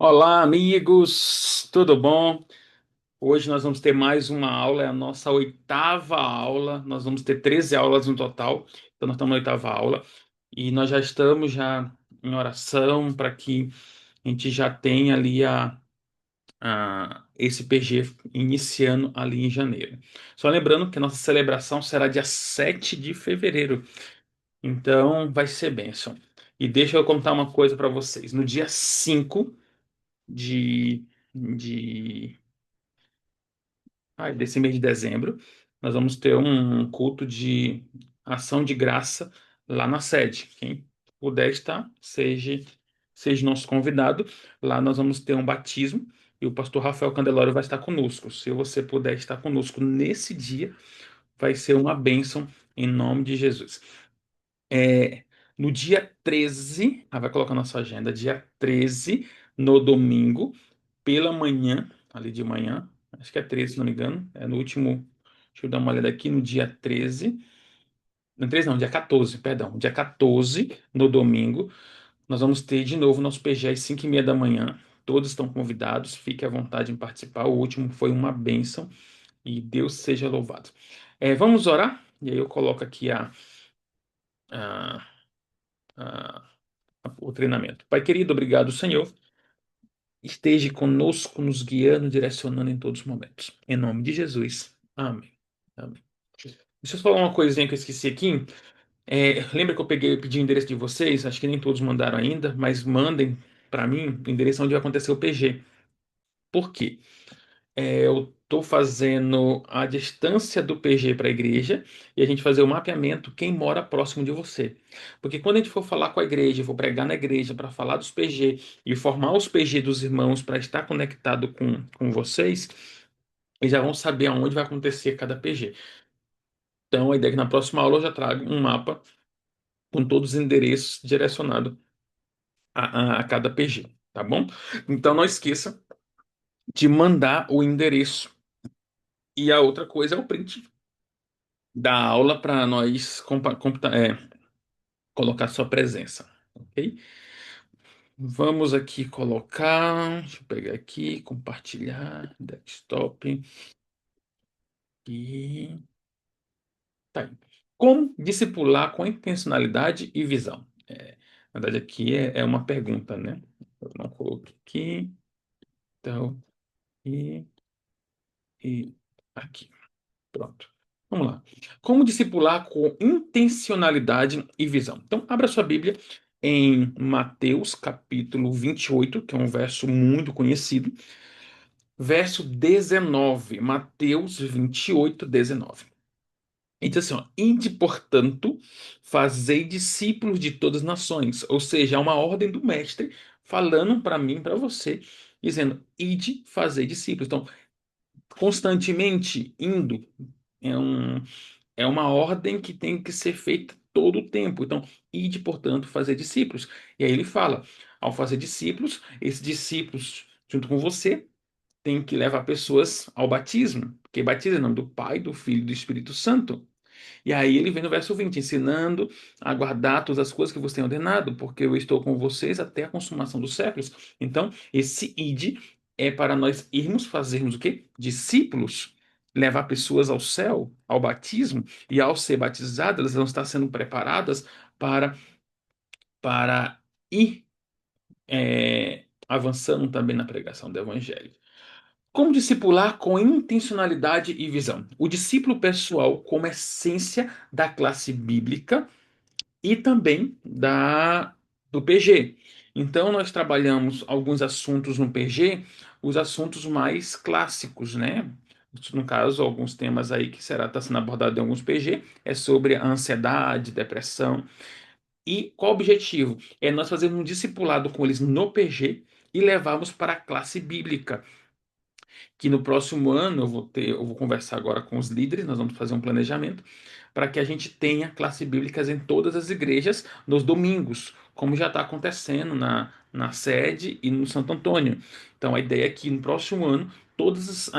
Olá, amigos, tudo bom? Hoje nós vamos ter mais uma aula, é a nossa oitava aula. Nós vamos ter 13 aulas no total, então nós estamos na oitava aula e nós já estamos já em oração para que a gente já tenha ali esse PG iniciando ali em janeiro. Só lembrando que a nossa celebração será dia 7 de fevereiro, então vai ser bênção. E deixa eu contar uma coisa para vocês. No dia 5 de desse mês de dezembro, nós vamos ter um culto de ação de graça lá na sede. Quem puder estar, seja nosso convidado. Lá nós vamos ter um batismo e o pastor Rafael Candelório vai estar conosco. Se você puder estar conosco nesse dia, vai ser uma bênção em nome de Jesus. No dia 13, vai colocar na sua agenda, dia 13, no domingo, pela manhã, ali de manhã, acho que é 13, se não me engano, é no último, deixa eu dar uma olhada aqui, no dia 13, no 13 não, dia 14, perdão, dia 14, no domingo, nós vamos ter de novo nosso PG às 5:30 da manhã, todos estão convidados, fique à vontade em participar, o último foi uma bênção, e Deus seja louvado. Vamos orar? E aí eu coloco aqui a, a- o treinamento. Pai querido, obrigado, Senhor. Esteja conosco, nos guiando, direcionando em todos os momentos. Em nome de Jesus. Amém. Amém. Deixa eu falar uma coisinha que eu esqueci aqui. Lembra que pedi o endereço de vocês? Acho que nem todos mandaram ainda, mas mandem para mim o endereço onde vai acontecer o PG. Por quê? Eu estou fazendo a distância do PG para a igreja e a gente fazer o mapeamento quem mora próximo de você. Porque quando a gente for falar com a igreja, for pregar na igreja para falar dos PG e formar os PG dos irmãos para estar conectado com vocês, eles já vão saber aonde vai acontecer cada PG. Então a ideia é que na próxima aula eu já trago um mapa com todos os endereços direcionados a cada PG, tá bom? Então não esqueça de mandar o endereço. E a outra coisa é o print da aula para nós colocar sua presença, ok? Vamos aqui colocar, deixa eu pegar aqui, compartilhar, desktop e tá aí. Como discipular com intencionalidade e visão? Na verdade, aqui é uma pergunta, né? Eu não coloquei aqui, então, e, e aqui. Pronto. Vamos lá. Como discipular com intencionalidade e visão? Então, abra sua Bíblia em Mateus, capítulo 28, que é um verso muito conhecido. Verso 19. Mateus 28, 19. E diz assim, ó, ide, portanto, fazei discípulos de todas as nações. Ou seja, é uma ordem do mestre falando para mim, para você, dizendo, ide, fazei discípulos. Então, constantemente indo. É um, É uma ordem que tem que ser feita todo o tempo. Então, ide, portanto, fazer discípulos. E aí ele fala, ao fazer discípulos, esses discípulos, junto com você, tem que levar pessoas ao batismo, porque batismo é em nome do Pai, do Filho e do Espírito Santo. E aí ele vem no verso 20, ensinando a guardar todas as coisas que você tem ordenado, porque eu estou com vocês até a consumação dos séculos. Então, esse ide é para nós irmos fazermos o quê? Discípulos, levar pessoas ao céu, ao batismo, e ao ser batizadas, elas vão estar sendo preparadas para, para ir avançando também na pregação do evangelho. Como discipular com intencionalidade e visão? O discípulo pessoal como essência da classe bíblica e também do PG. Então, nós trabalhamos alguns assuntos no PG, os assuntos mais clássicos, né? No caso, alguns temas aí que será tá sendo abordado em alguns PG é sobre a ansiedade, depressão. E qual o objetivo? É nós fazermos um discipulado com eles no PG e levarmos para a classe bíblica, que no próximo ano eu vou conversar agora com os líderes, nós vamos fazer um planejamento para que a gente tenha classe bíblicas em todas as igrejas nos domingos, como já está acontecendo na sede e no Santo Antônio. Então a ideia é que no próximo ano todas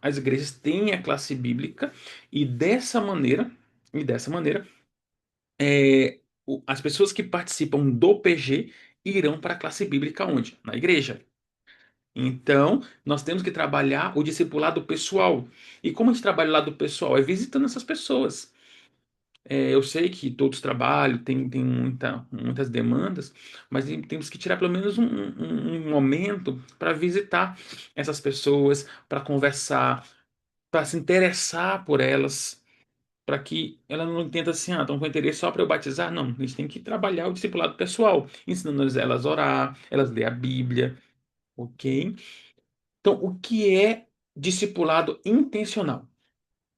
as igrejas tenham a classe bíblica e dessa maneira, as pessoas que participam do PG irão para a classe bíblica onde? Na igreja. Então, nós temos que trabalhar o discipulado pessoal. E como a gente trabalha o lado pessoal? É visitando essas pessoas. Eu sei que todos trabalham, tem muitas demandas, mas temos que tirar pelo menos um momento para visitar essas pessoas, para conversar, para se interessar por elas, para que ela não entenda assim, estão com interesse só para eu batizar. Não, a gente tem que trabalhar o discipulado pessoal, ensinando elas a orar, elas ler a Bíblia, ok? Então, o que é discipulado intencional?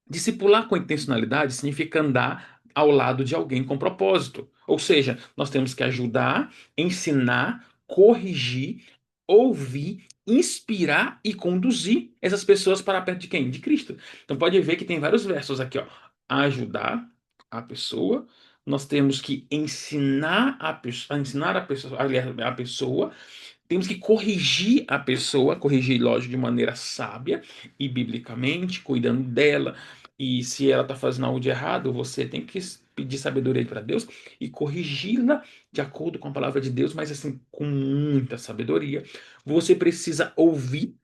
Discipular com intencionalidade significa andar ao lado de alguém com propósito. Ou seja, nós temos que ajudar, ensinar, corrigir, ouvir, inspirar e conduzir essas pessoas para perto de quem? De Cristo. Então pode ver que tem vários versos aqui, ó. Ajudar a pessoa, nós temos que ensinar a pessoa, aliás, a pessoa, temos que corrigir a pessoa, corrigir, lógico, de maneira sábia e biblicamente, cuidando dela. E se ela está fazendo algo de errado, você tem que pedir sabedoria para Deus e corrigi-la de acordo com a palavra de Deus, mas assim, com muita sabedoria. Você precisa ouvir.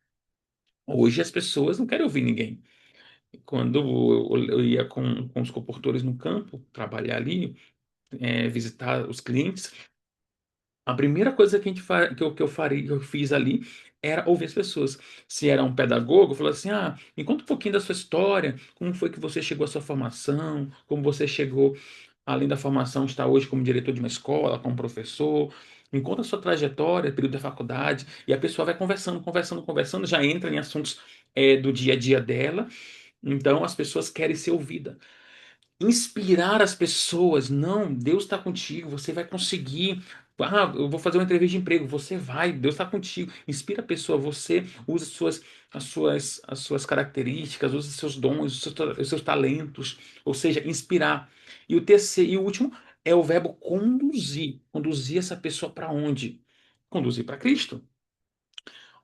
Hoje as pessoas não querem ouvir ninguém. Quando eu ia com os comportores no campo, trabalhar ali, visitar os clientes, a primeira coisa que, a gente que eu faria, que eu fiz ali era ouvir as pessoas. Se era um pedagogo, falou assim: me conta um pouquinho da sua história, como foi que você chegou à sua formação, como você chegou, além da formação, está hoje como diretor de uma escola, como professor. Me conta a sua trajetória, período da faculdade, e a pessoa vai conversando, conversando, conversando, já entra em assuntos do dia a dia dela. Então as pessoas querem ser ouvidas, inspirar as pessoas. Não, Deus está contigo, você vai conseguir. Eu vou fazer uma entrevista de emprego, você vai, Deus está contigo. Inspira a pessoa, você usa as suas características, usa os seus dons, os seus talentos, ou seja, inspirar. E o terceiro e o último é o verbo conduzir. Conduzir essa pessoa para onde? Conduzir para Cristo.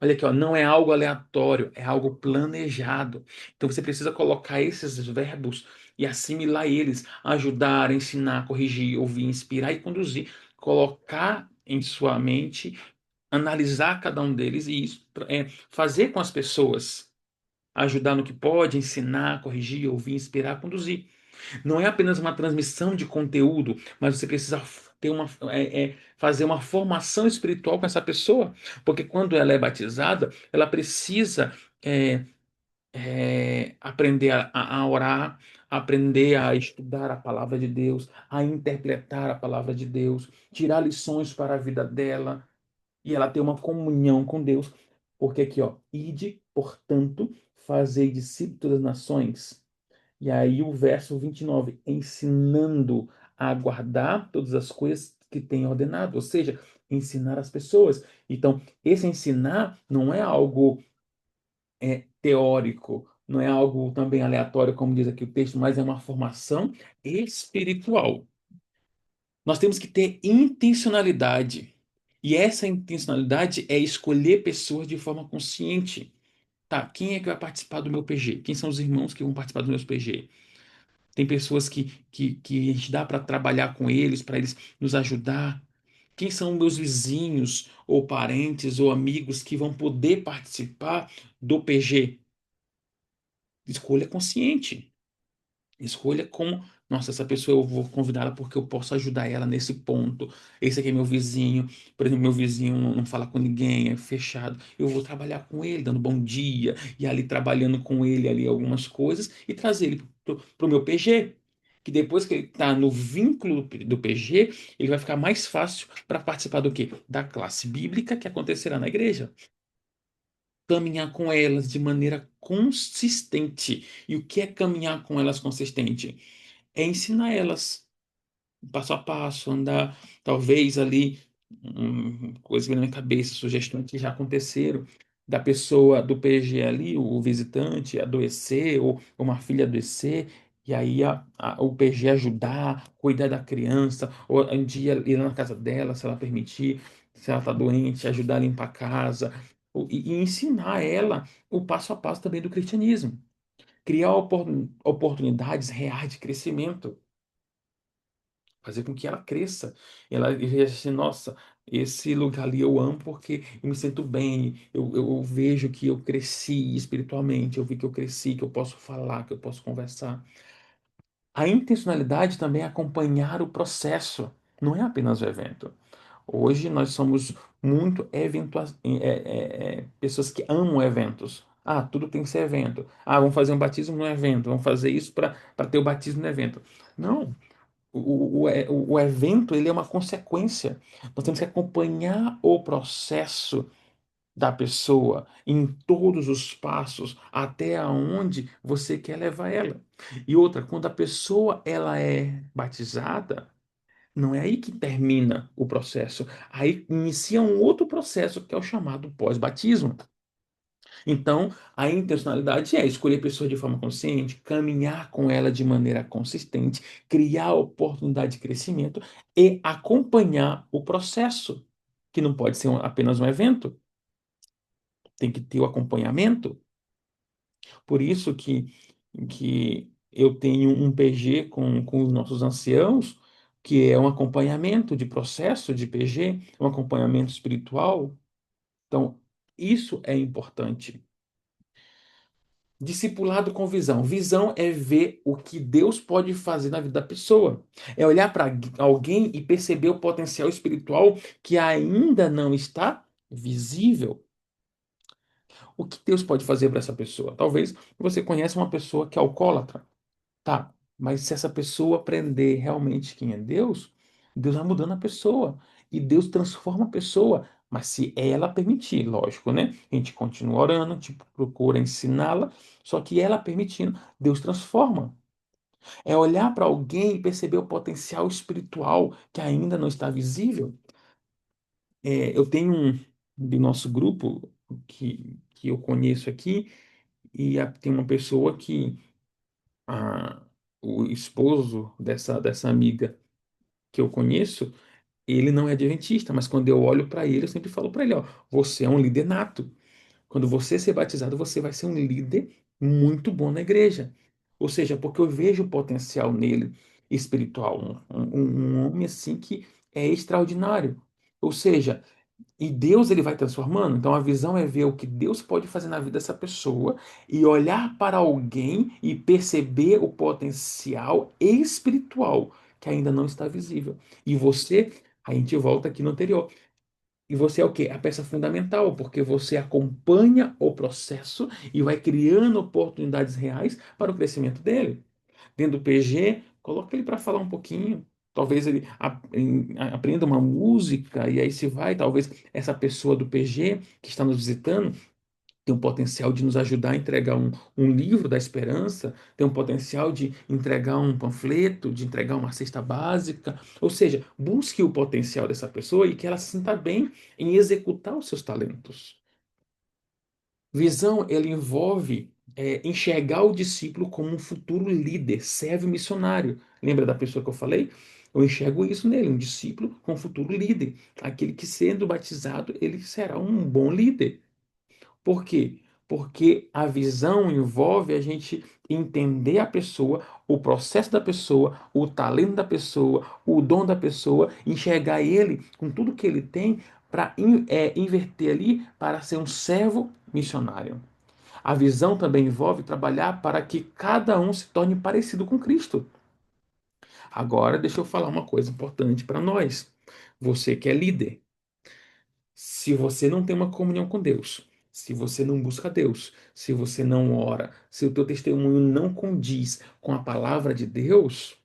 Olha aqui, ó, não é algo aleatório, é algo planejado. Então você precisa colocar esses verbos e assimilar eles, ajudar, ensinar, corrigir, ouvir, inspirar e conduzir. Colocar em sua mente, analisar cada um deles e isso, fazer com as pessoas. Ajudar no que pode, ensinar, corrigir, ouvir, inspirar, conduzir. Não é apenas uma transmissão de conteúdo, mas você precisa fazer uma formação espiritual com essa pessoa, porque quando ela é batizada, ela precisa é, aprender a orar, aprender a estudar a palavra de Deus, a interpretar a palavra de Deus, tirar lições para a vida dela e ela ter uma comunhão com Deus, porque aqui, ó, ide, portanto, fazei discípulos das nações. E aí o verso 29, ensinando a guardar todas as coisas que tem ordenado, ou seja, ensinar as pessoas. Então, esse ensinar não é algo teórico, não é algo também aleatório, como diz aqui o texto, mas é uma formação espiritual. Nós temos que ter intencionalidade. E essa intencionalidade é escolher pessoas de forma consciente. Tá, quem é que vai participar do meu PG? Quem são os irmãos que vão participar do meu PG? Tem pessoas que a gente dá para trabalhar com eles, para eles nos ajudar. Quem são meus vizinhos, ou parentes, ou amigos que vão poder participar do PG? Escolha consciente. Escolha como, nossa, essa pessoa eu vou convidá-la porque eu posso ajudar ela nesse ponto. Esse aqui é meu vizinho, por exemplo, meu vizinho não fala com ninguém, é fechado. Eu vou trabalhar com ele, dando bom dia, e ali trabalhando com ele ali algumas coisas e trazer ele para o meu PG. Que depois que ele está no vínculo do PG, ele vai ficar mais fácil para participar do quê? Da classe bíblica que acontecerá na igreja. Caminhar com elas de maneira consistente. E o que é caminhar com elas consistente? É ensinar elas passo a passo, andar, talvez ali, coisas que vem na minha cabeça, sugestões que já aconteceram, da pessoa do PG ali, o visitante adoecer, ou uma filha adoecer, e aí o PG ajudar, cuidar da criança, ou um dia ir lá na casa dela, se ela permitir, se ela está doente, ajudar a limpar a casa, e ensinar ela o passo a passo também do cristianismo. Criar oportunidades reais de crescimento. fazer com que ela cresça. Ela veja assim, nossa, esse lugar ali eu amo porque eu me sinto bem, eu vejo que eu cresci espiritualmente, eu vi que eu cresci, que eu posso falar, que eu posso conversar. A intencionalidade também é acompanhar o processo, não é apenas o evento. Hoje nós somos muito pessoas que amam eventos. Ah, tudo tem que ser evento. Ah, vamos fazer um batismo no evento, vamos fazer isso para ter o batismo no evento. Não, o evento ele é uma consequência. Nós temos que acompanhar o processo da pessoa em todos os passos até aonde você quer levar ela. E outra, quando a pessoa ela é batizada, não é aí que termina o processo. Aí inicia um outro processo que é o chamado pós-batismo. Então, a intencionalidade é escolher pessoas de forma consciente, caminhar com ela de maneira consistente, criar oportunidade de crescimento e acompanhar o processo, que não pode ser apenas um evento, tem que ter o acompanhamento. Por isso que eu tenho um PG com os nossos anciãos, que é um acompanhamento de processo de PG, um acompanhamento espiritual. Então, isso é importante. Discipulado com visão. Visão é ver o que Deus pode fazer na vida da pessoa. É olhar para alguém e perceber o potencial espiritual que ainda não está visível. O que Deus pode fazer para essa pessoa? Talvez você conheça uma pessoa que é alcoólatra. Tá, mas se essa pessoa aprender realmente quem é Deus, Deus vai mudando a pessoa. E Deus transforma a pessoa. Mas se ela permitir, lógico, né? A gente continua orando, a gente procura ensiná-la, só que ela permitindo, Deus transforma. É olhar para alguém e perceber o potencial espiritual que ainda não está visível. Eu tenho um do nosso grupo que eu conheço aqui, e tem uma pessoa que a, o esposo dessa amiga que eu conheço, ele não é adventista, mas quando eu olho para ele, eu sempre falo para ele, ó, você é um líder nato. Quando você ser batizado, você vai ser um líder muito bom na igreja. Ou seja, porque eu vejo o potencial nele espiritual, um homem assim que é extraordinário. Ou seja, e Deus ele vai transformando. Então a visão é ver o que Deus pode fazer na vida dessa pessoa e olhar para alguém e perceber o potencial espiritual que ainda não está visível. E você, a gente volta aqui no anterior. E você é o quê? A peça fundamental, porque você acompanha o processo e vai criando oportunidades reais para o crescimento dele. Dentro do PG, coloca ele para falar um pouquinho. Talvez ele aprenda uma música e aí se vai. Talvez essa pessoa do PG que está nos visitando tem um potencial de nos ajudar a entregar um livro da esperança, tem um potencial de entregar um panfleto, de entregar uma cesta básica. Ou seja, busque o potencial dessa pessoa e que ela se sinta bem em executar os seus talentos. Visão, ele envolve enxergar o discípulo como um futuro líder, servo missionário. Lembra da pessoa que eu falei? Eu enxergo isso nele, um discípulo com um futuro líder. Aquele que, sendo batizado, ele será um bom líder. Por quê? Porque a visão envolve a gente entender a pessoa, o processo da pessoa, o talento da pessoa, o dom da pessoa, enxergar ele com tudo que ele tem para inverter ali para ser um servo missionário. A visão também envolve trabalhar para que cada um se torne parecido com Cristo. Agora, deixa eu falar uma coisa importante para nós. Você que é líder, se você não tem uma comunhão com Deus, se você não busca Deus, se você não ora, se o teu testemunho não condiz com a palavra de Deus,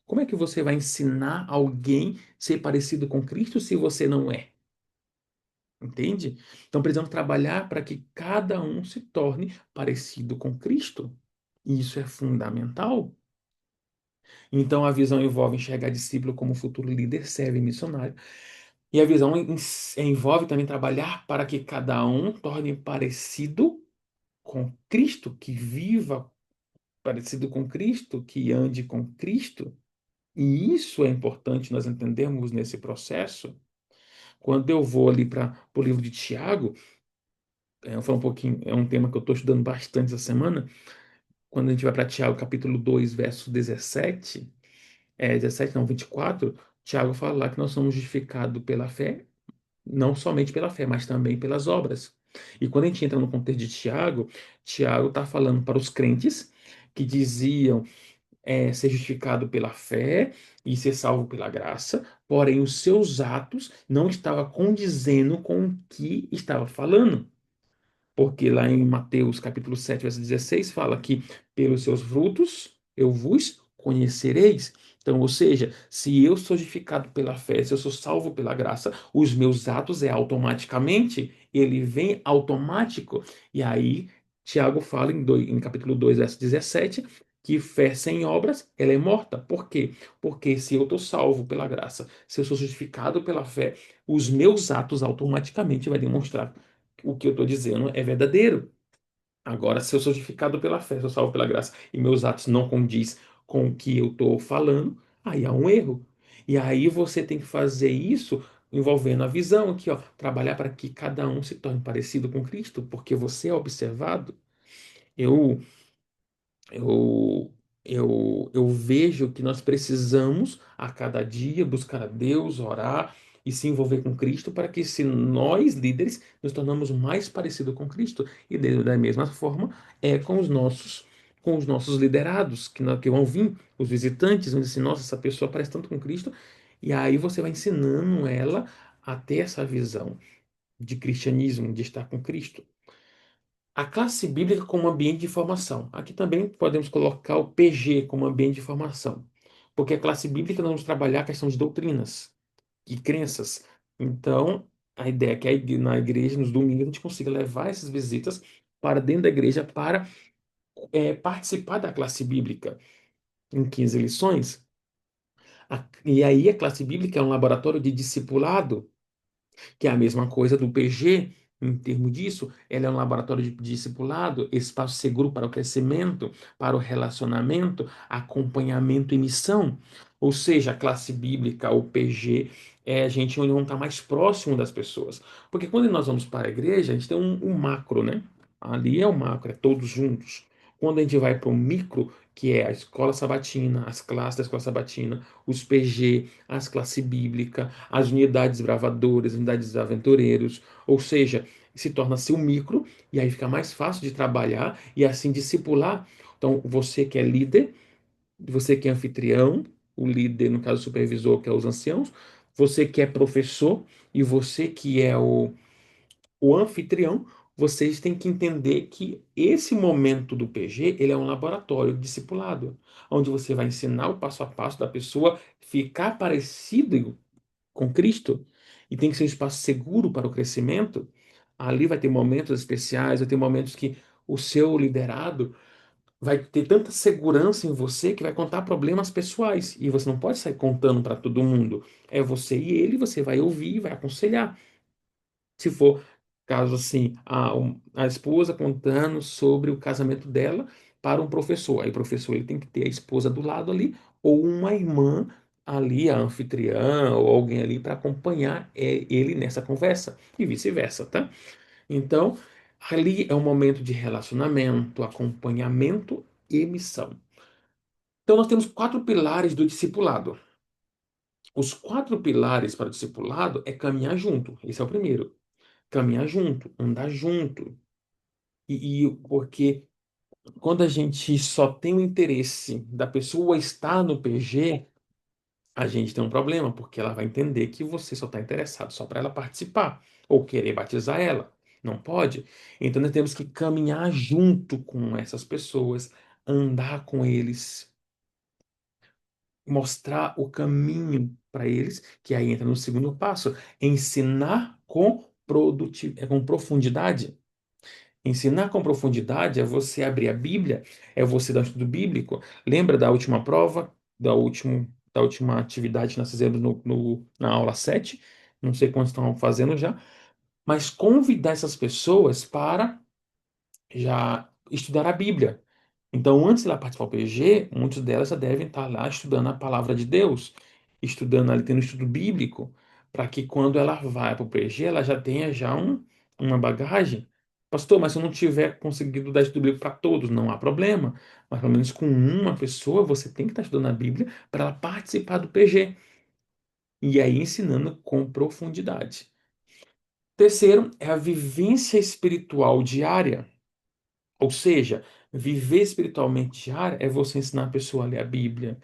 como é que você vai ensinar alguém a ser parecido com Cristo se você não é? Entende? Então precisamos trabalhar para que cada um se torne parecido com Cristo. E isso é fundamental. Então a visão envolve enxergar discípulo como futuro líder, servo e missionário. E a visão envolve também trabalhar para que cada um torne parecido com Cristo, que viva parecido com Cristo, que ande com Cristo. E isso é importante nós entendermos nesse processo. Quando eu vou ali para o livro de Tiago, eu vou falar um pouquinho, é um tema que eu estou estudando bastante essa semana. Quando a gente vai para Tiago, capítulo 2, verso 17, 17, não, 24, Tiago fala lá que nós somos justificados pela fé, não somente pela fé, mas também pelas obras. E quando a gente entra no contexto de Tiago, Tiago está falando para os crentes que diziam ser justificado pela fé e ser salvo pela graça, porém os seus atos não estavam condizendo com o que estava falando. Porque lá em Mateus capítulo 7 verso 16 fala que pelos seus frutos eu vos conhecereis. Então, ou seja, se eu sou justificado pela fé, se eu sou salvo pela graça, os meus atos automaticamente, ele vem automático. E aí, Tiago fala em capítulo 2 verso 17, que fé sem obras, ela é morta. Por quê? Porque se eu estou salvo pela graça, se eu sou justificado pela fé, os meus atos automaticamente vai demonstrar o que eu estou dizendo é verdadeiro. Agora, se eu sou justificado pela fé, sou salvo pela graça, e meus atos não condiz com o que eu estou falando, aí há um erro. E aí você tem que fazer isso envolvendo a visão aqui, ó, trabalhar para que cada um se torne parecido com Cristo, porque você é observado. Eu eu, eu vejo que nós precisamos a cada dia buscar a Deus, orar e se envolver com Cristo para que, se nós líderes, nos tornamos mais parecidos com Cristo. E da mesma forma é com os nossos liderados, que vão vir, os visitantes, vão dizer assim, nossa, essa pessoa parece tanto com Cristo. E aí você vai ensinando ela a ter essa visão de cristianismo, de estar com Cristo. A classe bíblica como ambiente de formação. Aqui também podemos colocar o PG como ambiente de formação, porque a classe bíblica nós vamos trabalhar a questão de doutrinas e crenças. Então, a ideia é que na igreja, nos domingos, a gente consiga levar essas visitas para dentro da igreja para participar da classe bíblica em 15 lições. E aí a classe bíblica é um laboratório de discipulado que é a mesma coisa do PG, em termos disso, ela é um laboratório de discipulado, espaço seguro para o crescimento, para o relacionamento, acompanhamento e missão. Ou seja, a classe bíblica, o PG, é a gente onde vamos estar mais próximo das pessoas. Porque quando nós vamos para a igreja, a gente tem um macro, né? Ali é o macro, é todos juntos. Quando a gente vai para o micro, que é a escola sabatina, as classes da escola sabatina, os PG, as classes bíblicas, as unidades bravadoras, unidades aventureiros, ou seja, se torna-se um micro e aí fica mais fácil de trabalhar e assim discipular. Então, você que é líder, você que é anfitrião, o líder, no caso, o supervisor, que é os anciãos, você que é professor e você que é o anfitrião, vocês têm que entender que esse momento do PG, ele é um laboratório discipulado, onde você vai ensinar o passo a passo da pessoa ficar parecido com Cristo, e tem que ser um espaço seguro para o crescimento. Ali vai ter momentos especiais, vai ter momentos que o seu liderado vai ter tanta segurança em você que vai contar problemas pessoais, e você não pode sair contando para todo mundo. É você e ele, você vai ouvir e vai aconselhar. Se for caso assim, a esposa contando sobre o casamento dela para um professor. Aí o professor ele tem que ter a esposa do lado ali, ou uma irmã ali, a anfitriã, ou alguém ali para acompanhar ele nessa conversa, e vice-versa, tá? Então, ali é um momento de relacionamento, acompanhamento e missão. Então, nós temos quatro pilares do discipulado. Os quatro pilares para o discipulado é caminhar junto. Esse é o primeiro. Caminhar junto, andar junto. E porque quando a gente só tem o interesse da pessoa estar no PG, a gente tem um problema, porque ela vai entender que você só está interessado só para ela participar ou querer batizar ela. Não pode. Então nós temos que caminhar junto com essas pessoas, andar com eles, mostrar o caminho para eles, que aí entra no segundo passo, ensinar com profundidade. Ensinar com profundidade é você abrir a Bíblia, é você dar um estudo bíblico. Lembra da última prova, da última atividade que nós fizemos na aula 7? Não sei quantos estão fazendo já, mas convidar essas pessoas para já estudar a Bíblia. Então, antes de ela participar do PG, muitas delas já devem estar lá estudando a palavra de Deus, estudando ali, tendo estudo bíblico, para que quando ela vai para o PG, ela já tenha já uma bagagem Pastor, mas se eu não tiver conseguido dar estudo bíblico para todos, não há problema. Mas pelo menos com uma pessoa, você tem que estar estudando a Bíblia para ela participar do PG. E aí ensinando com profundidade. Terceiro é a vivência espiritual diária. Ou seja, viver espiritualmente diário é você ensinar a pessoa a ler a Bíblia,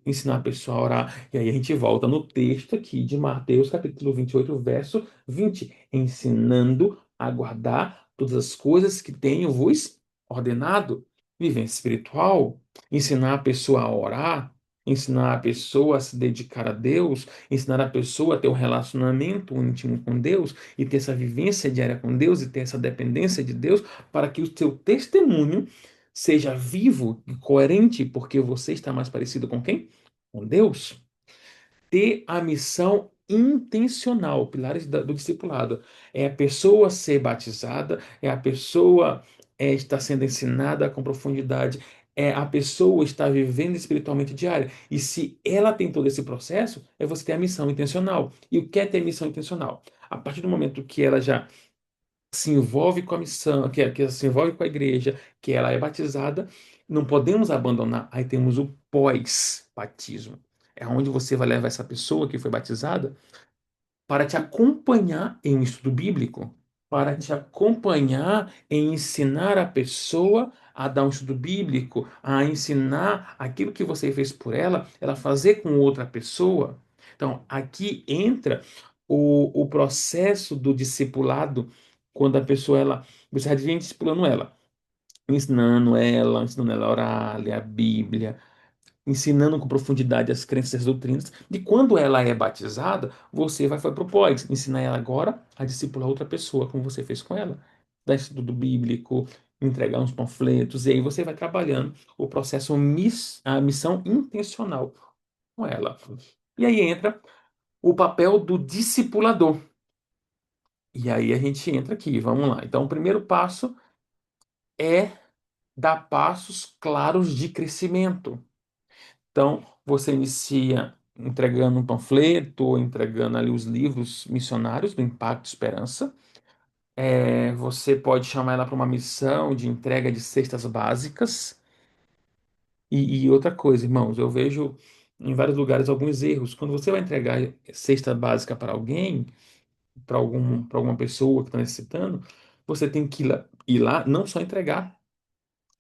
ensinar a pessoa a orar. E aí a gente volta no texto aqui de Mateus, capítulo 28, verso 20, ensinando a guardar todas as coisas que tenho vos ordenado. Vivência espiritual, ensinar a pessoa a orar, ensinar a pessoa a se dedicar a Deus, ensinar a pessoa a ter um relacionamento íntimo com Deus e ter essa vivência diária com Deus e ter essa dependência de Deus para que o seu testemunho seja vivo e coerente, porque você está mais parecido com quem? Com Deus. Ter a missão intencional, pilares do discipulado. É a pessoa ser batizada, é a pessoa estar sendo ensinada com profundidade, é a pessoa estar vivendo espiritualmente diária. E se ela tem todo esse processo, é você ter a missão intencional. E o que é ter missão intencional? A partir do momento que ela já se envolve com a missão, que se envolve com a igreja, que ela é batizada, não podemos abandonar. Aí temos o pós-batismo. É onde você vai levar essa pessoa que foi batizada para te acompanhar em um estudo bíblico, para te acompanhar em ensinar a pessoa a dar um estudo bíblico, a ensinar aquilo que você fez por ela, ela fazer com outra pessoa. Então, aqui entra o processo do discipulado, quando a pessoa, você já vem discipulando ela, ensinando ela a orar, a ler a Bíblia, ensinando com profundidade as crenças e as doutrinas. E quando ela é batizada, você vai para o pós, ensinar ela agora a discipular outra pessoa, como você fez com ela. Dar estudo bíblico, entregar uns panfletos, e aí você vai trabalhando o processo, a missão intencional com ela. E aí entra o papel do discipulador. E aí a gente entra aqui, vamos lá. Então, o primeiro passo é dar passos claros de crescimento. Então, você inicia entregando um panfleto, ou entregando ali os livros missionários do Impacto Esperança. Você pode chamar ela para uma missão de entrega de cestas básicas. E outra coisa, irmãos, eu vejo em vários lugares alguns erros. Quando você vai entregar cesta básica para alguém, para alguma pessoa que está necessitando, você tem que ir lá não só entregar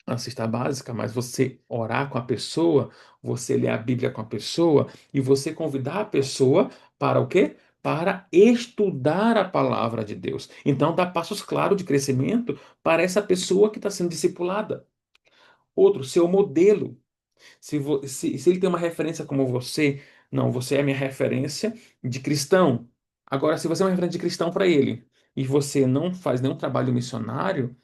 a cesta básica, mas você orar com a pessoa, você ler a Bíblia com a pessoa e você convidar a pessoa para o quê? Para estudar a palavra de Deus. Então, dá passos claros de crescimento para essa pessoa que está sendo discipulada. Outro, seu modelo. Se ele tem uma referência como você, não, você é minha referência de cristão. Agora, se você é uma referência de cristão para ele e você não faz nenhum trabalho missionário,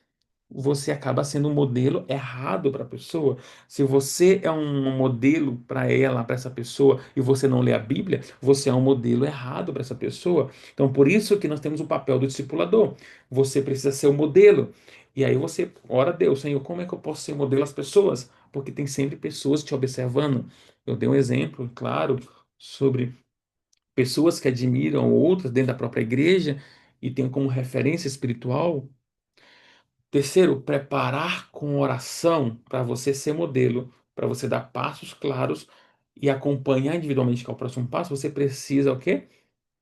você acaba sendo um modelo errado para a pessoa. Se você é um modelo para ela, para essa pessoa, e você não lê a Bíblia, você é um modelo errado para essa pessoa. Então, por isso que nós temos o papel do discipulador. Você precisa ser o modelo. E aí você ora a Deus, Senhor, como é que eu posso ser modelo às pessoas? Porque tem sempre pessoas te observando. Eu dei um exemplo, claro, sobre pessoas que admiram outras dentro da própria igreja e têm como referência espiritual. Terceiro, preparar com oração para você ser modelo, para você dar passos claros e acompanhar individualmente qual é o próximo passo. Você precisa o quê?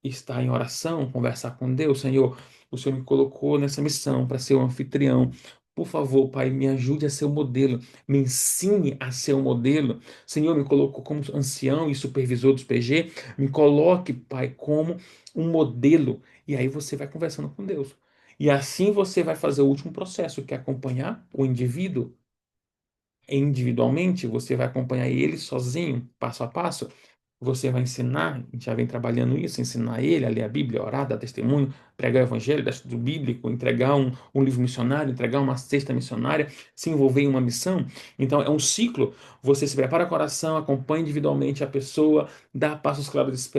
Estar em oração, conversar com Deus. Senhor, o Senhor me colocou nessa missão para ser um anfitrião. Por favor, Pai, me ajude a ser o modelo, me ensine a ser o modelo. Senhor, me colocou como ancião e supervisor dos PG, me coloque, Pai, como um modelo. E aí você vai conversando com Deus. E assim você vai fazer o último processo, que é acompanhar o indivíduo individualmente, você vai acompanhar ele sozinho, passo a passo. Você vai ensinar, a gente já vem trabalhando isso, ensinar ele a ler a Bíblia, orar, dar testemunho, pregar o Evangelho, dar estudo bíblico, entregar um livro missionário, entregar uma cesta missionária, se envolver em uma missão. Então é um ciclo. Você se prepara com a oração, acompanha individualmente a pessoa, dá passos claros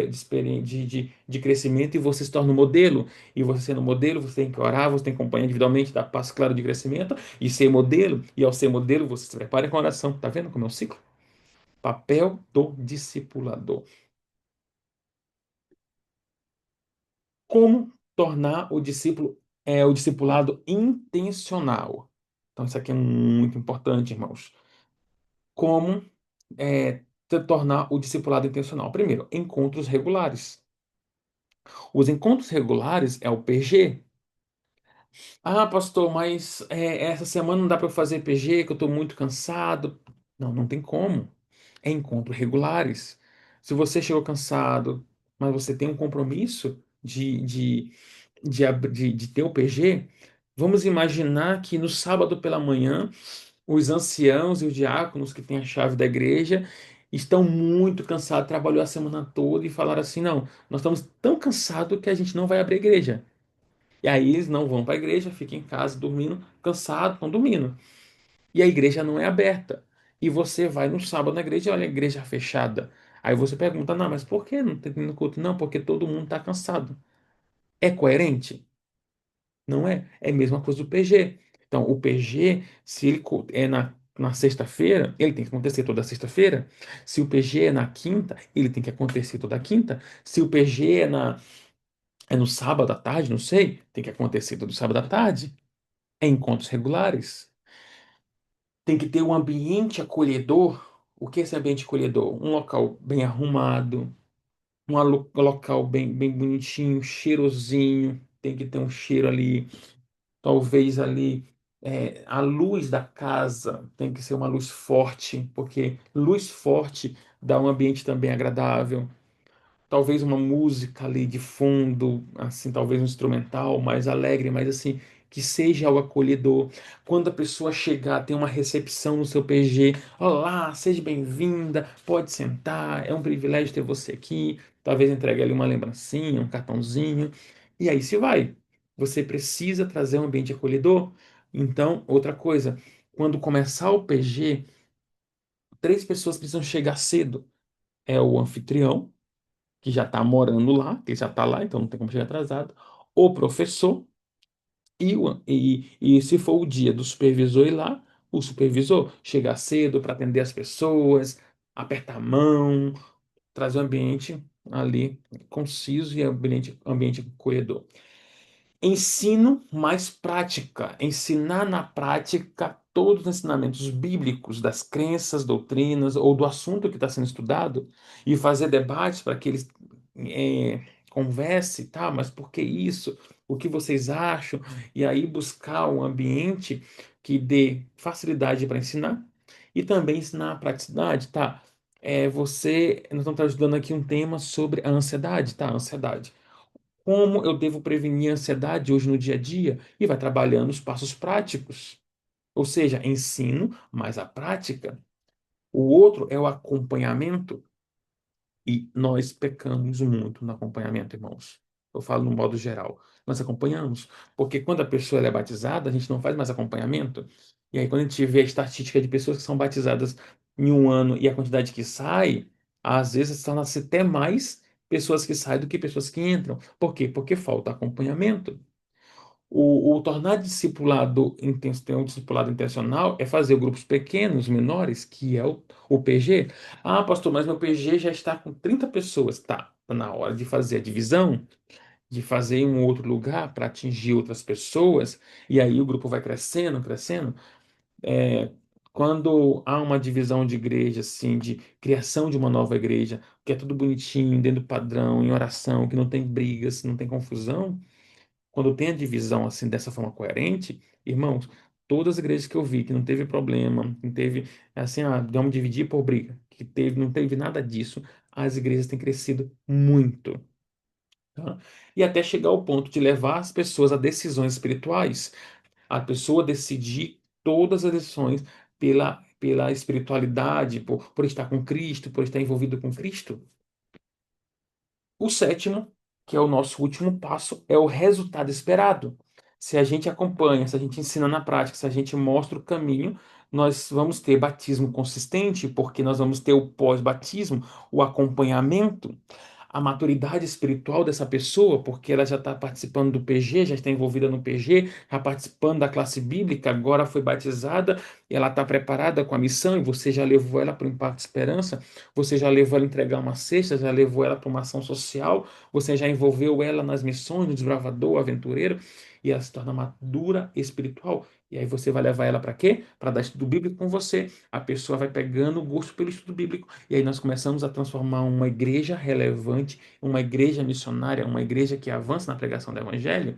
de crescimento e você se torna um modelo. E você sendo modelo, você tem que orar, você tem que acompanhar individualmente, dar passos claros de crescimento e ser modelo. E ao ser modelo, você se prepara com a oração. Tá vendo como é o ciclo? Papel do discipulador. Como tornar o discípulo é o discipulado intencional. Então, isso aqui é muito importante, irmãos. Como se tornar o discipulado intencional? Primeiro, encontros regulares. Os encontros regulares é o PG. Ah, pastor, mas essa semana não dá para eu fazer PG, que eu estou muito cansado. Não, não tem como. É encontros regulares. Se você chegou cansado, mas você tem um compromisso de ter o PG, vamos imaginar que no sábado pela manhã, os anciãos e os diáconos que têm a chave da igreja estão muito cansados, trabalhou a semana toda e falaram assim: não, nós estamos tão cansados que a gente não vai abrir a igreja. E aí eles não vão para a igreja, ficam em casa dormindo, cansados, estão dormindo. E a igreja não é aberta. E você vai no sábado na igreja e olha a igreja fechada. Aí você pergunta: não, mas por que não está tendo culto? Não, porque todo mundo está cansado. É coerente? Não é? É a mesma coisa do PG. Então, o PG, se ele é na sexta-feira, ele tem que acontecer toda sexta-feira. Se o PG é na quinta, ele tem que acontecer toda quinta. Se o PG é no sábado à tarde, não sei, tem que acontecer todo sábado à tarde. É encontros regulares. Tem que ter um ambiente acolhedor. O que é esse ambiente acolhedor? Um local bem arrumado, um local bem bonitinho, cheirosinho. Tem que ter um cheiro ali. Talvez ali a luz da casa tem que ser uma luz forte, porque luz forte dá um ambiente também agradável. Talvez uma música ali de fundo, assim, talvez um instrumental mais alegre, mas assim, que seja algo acolhedor. Quando a pessoa chegar, tem uma recepção no seu PG. Olá, seja bem-vinda, pode sentar, é um privilégio ter você aqui. Talvez entregue ali uma lembrancinha, um cartãozinho. E aí se vai. Você precisa trazer um ambiente acolhedor. Então, outra coisa, quando começar o PG, três pessoas precisam chegar cedo. É o anfitrião que já está morando lá, que já está lá, então não tem como chegar atrasado, o professor e se for o dia do supervisor ir lá, o supervisor chegar cedo para atender as pessoas, apertar a mão, trazer um ambiente ali conciso e ambiente acolhedor. Ensino mais prática, ensinar na prática todos os ensinamentos bíblicos das crenças, doutrinas ou do assunto que está sendo estudado e fazer debates para que eles conversem, tá? Mas por que isso? O que vocês acham? E aí buscar um ambiente que dê facilidade para ensinar e também ensinar a praticidade, tá? Nós estamos estudando aqui um tema sobre a ansiedade, tá? Ansiedade. Como eu devo prevenir a ansiedade hoje no dia a dia? E vai trabalhando os passos práticos. Ou seja, ensino, mas a prática. O outro é o acompanhamento. E nós pecamos muito no acompanhamento, irmãos. Eu falo no modo geral. Nós acompanhamos. Porque quando a pessoa ela é batizada, a gente não faz mais acompanhamento. E aí, quando a gente vê a estatística de pessoas que são batizadas em um ano e a quantidade que sai, às vezes torna-se até mais pessoas que saem do que pessoas que entram. Por quê? Porque falta acompanhamento. O tornar discipulado, ter um discipulado intencional é fazer grupos pequenos, menores, que é o PG. Ah, pastor, mas meu PG já está com 30 pessoas. Tá na hora de fazer a divisão, de fazer em um outro lugar para atingir outras pessoas, e aí o grupo vai crescendo, crescendo. É, quando há uma divisão de igreja, assim, de criação de uma nova igreja, que é tudo bonitinho, dentro do padrão, em oração, que não tem brigas, não tem confusão. Quando tem a divisão assim dessa forma coerente, irmãos, todas as igrejas que eu vi que não teve problema, não teve assim, vamos dividir por briga, que teve, não teve nada disso, as igrejas têm crescido muito, tá? E até chegar ao ponto de levar as pessoas a decisões espirituais, a pessoa decidir todas as decisões pela espiritualidade, por estar com Cristo, por estar envolvido com Cristo. O sétimo, que é o nosso último passo, é o resultado esperado. Se a gente acompanha, se a gente ensina na prática, se a gente mostra o caminho, nós vamos ter batismo consistente, porque nós vamos ter o pós-batismo, o acompanhamento, a maturidade espiritual dessa pessoa, porque ela já está participando do PG, já está envolvida no PG, já participando da classe bíblica, agora foi batizada, e ela está preparada com a missão, e você já levou ela para o Impacto Esperança, você já levou ela a entregar uma cesta, já levou ela para uma ação social, você já envolveu ela nas missões, no desbravador, aventureiro. e ela se torna madura espiritual. E aí você vai levar ela para quê? Para dar estudo bíblico com você. A pessoa vai pegando o gosto pelo estudo bíblico. E aí nós começamos a transformar uma igreja relevante, uma igreja missionária, uma igreja que avança na pregação do evangelho.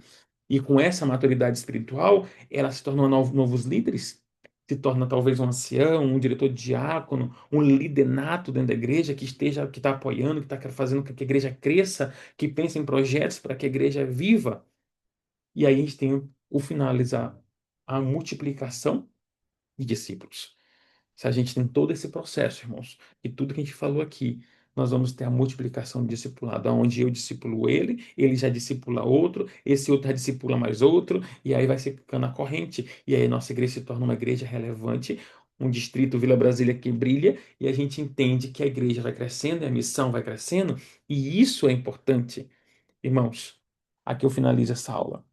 E com essa maturidade espiritual, ela se torna novos líderes. Se torna talvez um ancião, um diretor de diácono, um líder nato dentro da igreja que esteja, que está apoiando, que está fazendo com que a igreja cresça, que pense em projetos para que a igreja viva. E aí a gente tem o finalizar a multiplicação de discípulos. Se a gente tem todo esse processo, irmãos, e tudo que a gente falou aqui, nós vamos ter a multiplicação do discipulado, onde eu discipulo ele, ele já discipula outro, esse outro já discipula mais outro, e aí vai se ficando a corrente, e aí nossa igreja se torna uma igreja relevante, um distrito Vila Brasília que brilha, e a gente entende que a igreja vai crescendo, e a missão vai crescendo, e isso é importante. Irmãos, aqui eu finalizo essa aula.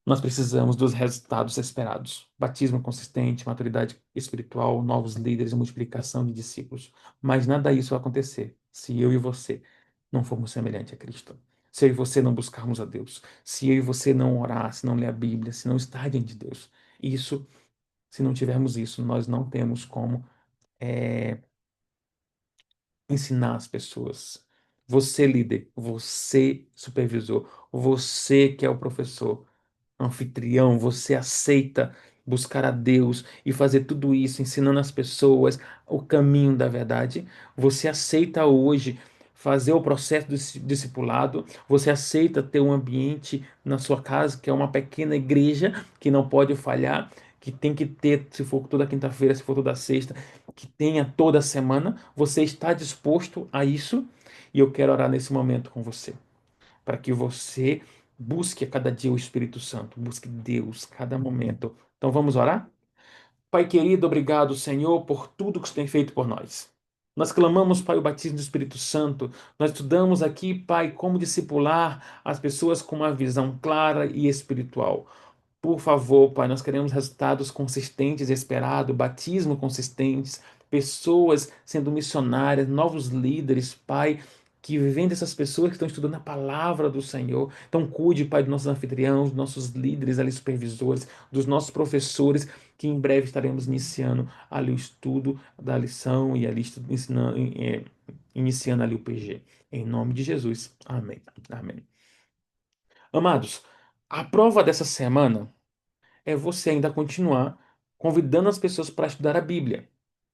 Nós precisamos dos resultados esperados: batismo consistente, maturidade espiritual, novos líderes e multiplicação de discípulos. Mas nada disso vai acontecer se eu e você não formos semelhantes a Cristo. Se eu e você não buscarmos a Deus. Se eu e você não orar, se não ler a Bíblia, se não estar diante de Deus. Isso, se não tivermos isso, nós não temos como ensinar as pessoas. Você, líder, você, supervisor, você que é o professor, anfitrião, você aceita buscar a Deus e fazer tudo isso, ensinando as pessoas o caminho da verdade. Você aceita hoje fazer o processo do discipulado. Você aceita ter um ambiente na sua casa que é uma pequena igreja que não pode falhar, que tem que ter, se for toda quinta-feira, se for toda sexta, que tenha toda semana. Você está disposto a isso? E eu quero orar nesse momento com você para que você busque a cada dia o Espírito Santo, busque Deus cada momento. Então vamos orar? Pai querido, obrigado, Senhor, por tudo que você tem feito por nós. Nós clamamos, Pai, o batismo do Espírito Santo. Nós estudamos aqui, Pai, como discipular as pessoas com uma visão clara e espiritual. Por favor, Pai, nós queremos resultados consistentes, esperados, batismo consistentes, pessoas sendo missionárias, novos líderes, Pai, que vivem dessas pessoas que estão estudando a palavra do Senhor. Então, cuide, Pai, dos nossos anfitriãos, dos nossos líderes ali, supervisores, dos nossos professores, que em breve estaremos iniciando ali o estudo da lição e ali ensinando, iniciando ali o PG. Em nome de Jesus. Amém. Amém. Amados, a prova dessa semana é você ainda continuar convidando as pessoas para estudar a Bíblia,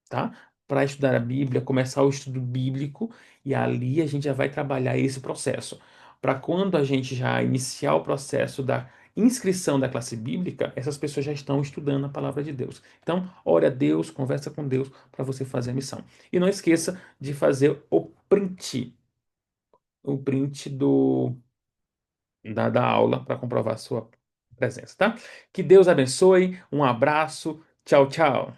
tá? Para estudar a Bíblia, começar o estudo bíblico e ali a gente já vai trabalhar esse processo. Para quando a gente já iniciar o processo da inscrição da classe bíblica, essas pessoas já estão estudando a palavra de Deus. Então, ore a Deus, conversa com Deus para você fazer a missão. E não esqueça de fazer o print da aula para comprovar a sua presença, tá? Que Deus abençoe, um abraço, tchau, tchau.